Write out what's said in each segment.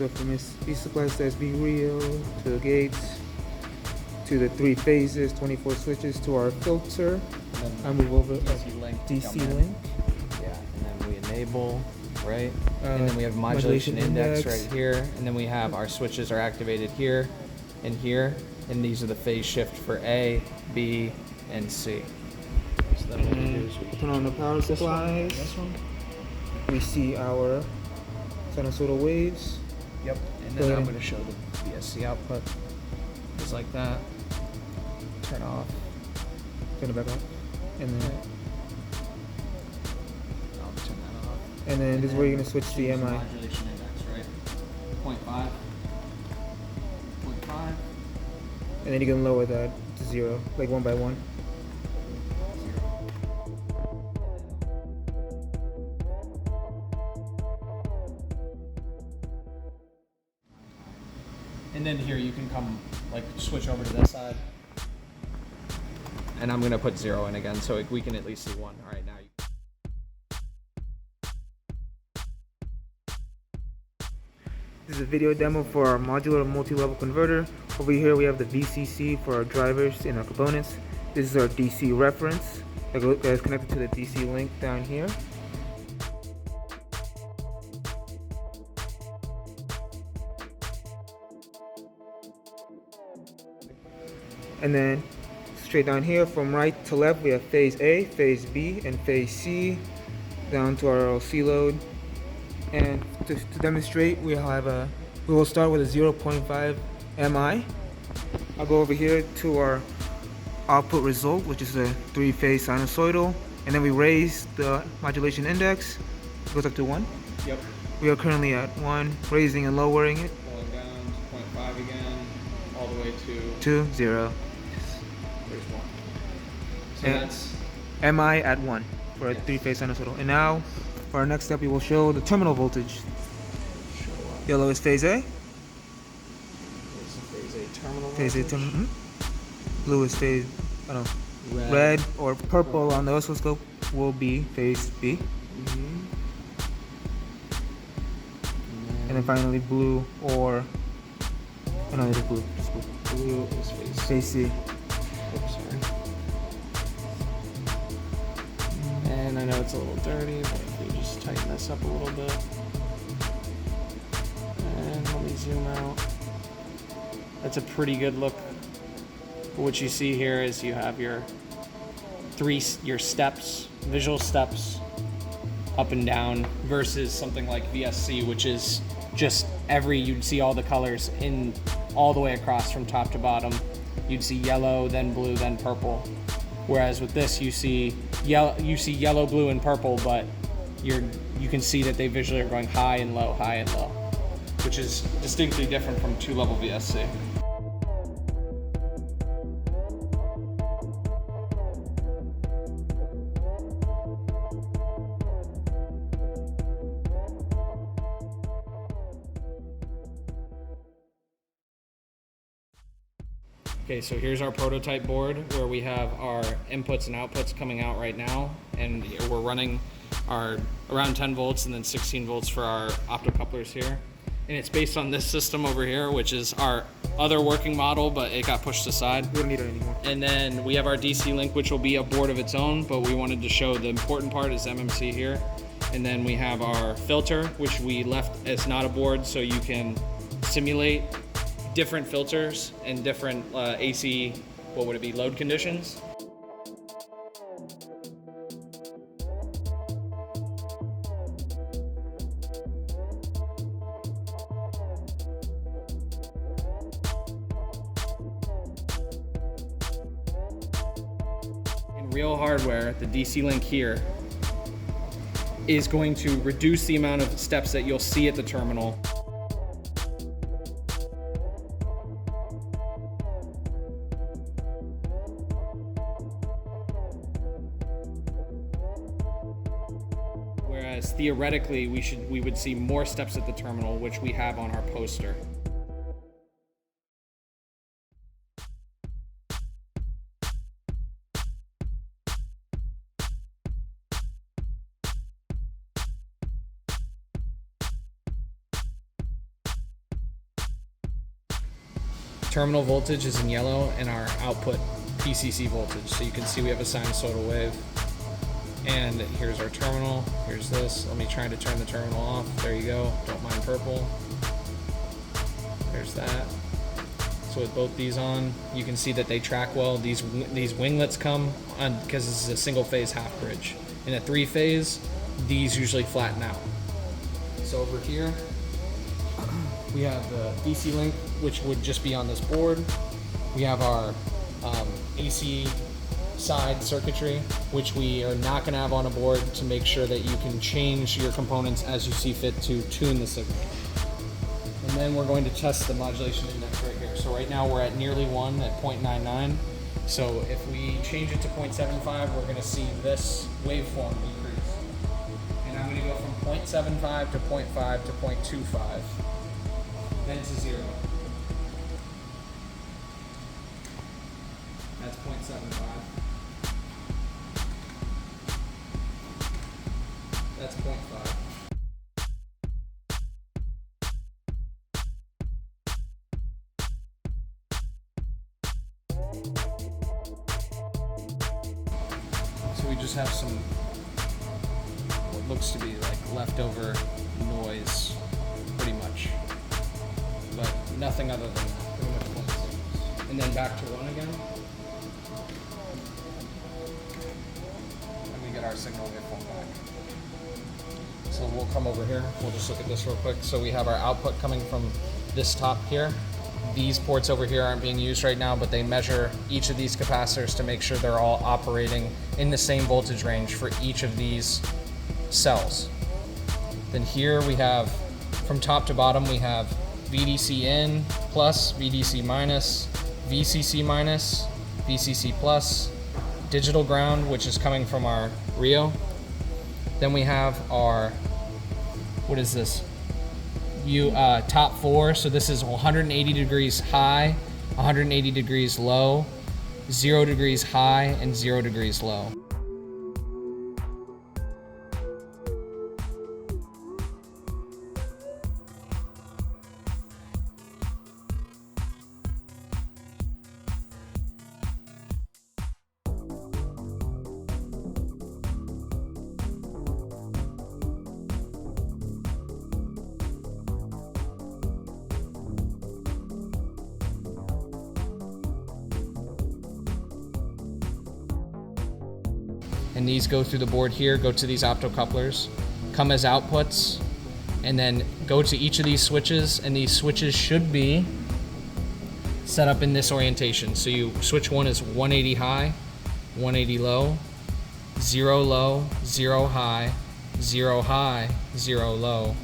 So from this, we supply to SB reel, to the gates, to the 3 phases, 24 switches, to our filter. I move over DC link. Yeah, and then we enable, right? And then we have modulation index right here. And then we have our switches are activated here and here. And these are the phase shift for A, B, and C. So then what we do is we turn on the power supplies. This one. We see our sinusoidal waves. Yep. And then I'm going to show the VSC output. Just like that. Turn off. Turn it back on. And then I'll turn that off. And then this is where you're going to switch to the MI. Modulation index, right? 0.5. 0.5. And then you can lower that to 0, like 1 by 1. And then here you can come, like, switch over to this side. And I'm going to put 0 in again so we can at least see 1. All right, now This is a video demo for our modular multi-level converter. Over here we have the VCC for our drivers and our components. This is our DC reference that is connected to the DC link down here. And then straight down here from right to left we have phase A, phase B, and phase C down to our LC load. And to demonstrate, we will start with a 0.5 MI. I'll go over here to our output result, which is a 3-phase sinusoidal, and then we raise the modulation index. It goes up to 1. Yep. We are currently at 1, raising and lowering it. Pulling down to 0.5 again, all the way to 0. There's 1. So and that's MI at 1 for a 3-phase sinusoidal. And now, for our next step, we will show the terminal voltage. Yellow is phase A. phase A terminal. Phase A terminal. Blue is phase, red or purple on the oscilloscope will be phase B. And then finally blue or, it is blue. Just blue. Blue is phase C. Oops, sorry. And I know it's a little dirty, but if we just tighten this up a little bit. And let me zoom out. That's a pretty good look. What you see here is you have your steps, visual steps, up and down, versus something like VSC, which is just you'd see all the colors in all the way across from top to bottom. You'd see yellow, then blue, then purple. Whereas with this, you see yellow, blue, and purple, but you can see that they visually are going high and low, which is distinctly different from 2-level VSC. Okay, so here's our prototype board where we have our inputs and outputs coming out right now, and we're running our around 10 volts and then 16 volts for our optocouplers here. And it's based on this system over here, which is our other working model, but it got pushed aside. We don't need it anymore. And then we have our DC link, which will be a board of its own, but we wanted to show the important part is MMC here. And then we have our filter, which we left as not a board, so you can simulate different filters and different AC, what would it be, load conditions. In real hardware, the DC link here is going to reduce the amount of steps that you'll see at the terminal. Whereas theoretically, we would see more steps at the terminal, which we have on our poster. terminal voltage is in yellow, and our output PCC voltage. So you can see we have a sinusoidal wave. And here's our terminal. Here's this. Let me try to turn the terminal off. There you go. Don't mind purple. There's that. So with both these on, you can see that they track well. These winglets come on because this is a single phase half bridge. In a 3-phase, these usually flatten out. So over here, we have the DC link, which would just be on this board. We have our AC side circuitry, which we are not going to have on a board to make sure that you can change your components as you see fit to tune the signal. And then we're going to test the modulation index right here. So right now we're at nearly 1 at 0.99. So if we change it to 0.75, we're going to see this waveform decrease. And I'm going to go from 0.75 to 0.5 to 0.25, then to 0. That's 0.75. That's 0.5. So we just have some what looks to be like leftover noise, pretty much, but nothing other than that. Pretty much 0.6. And then back to 1 again. And we get our signal waveform back. So we'll come over here, we'll just look at this real quick. So we have our output coming from this top here. These ports over here aren't being used right now, but they measure each of these capacitors to make sure they're all operating in the same voltage range for each of these cells. Then here we have, from top to bottom, we have VDC in plus, VDC minus, VCC minus, VCC plus, digital ground, which is coming from our Rio. Then we have our, what is this? Top 4. So this is 180 degrees high, 180 degrees low, 0 degrees high, and 0 degrees low. And these go through the board here, go to these optocouplers, come as outputs, and then go to each of these switches, and these switches should be set up in this orientation. So you switch 1 is 180 high, 180 low, 0 high, 0 high, 0 low,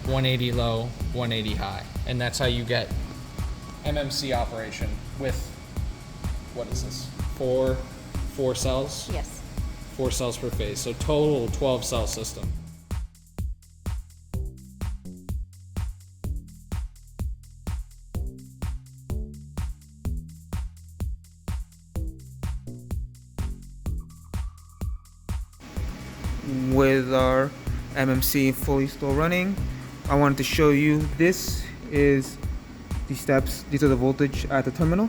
180 low, 180 high. And that's how you get MMC operation with, what is this, four cells? Yes. 4 cells per phase, so total 12 cell system. With our MMC fully still running, I wanted to show you, this is the steps, these are the voltage at the terminal,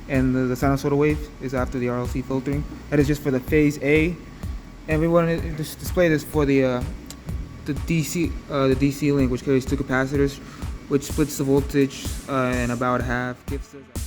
and the sinusoidal wave is after the RLC filtering. That is just for the phase A, and we want to display this for the DC link, which carries 2 capacitors, which splits the voltage in about half, gives us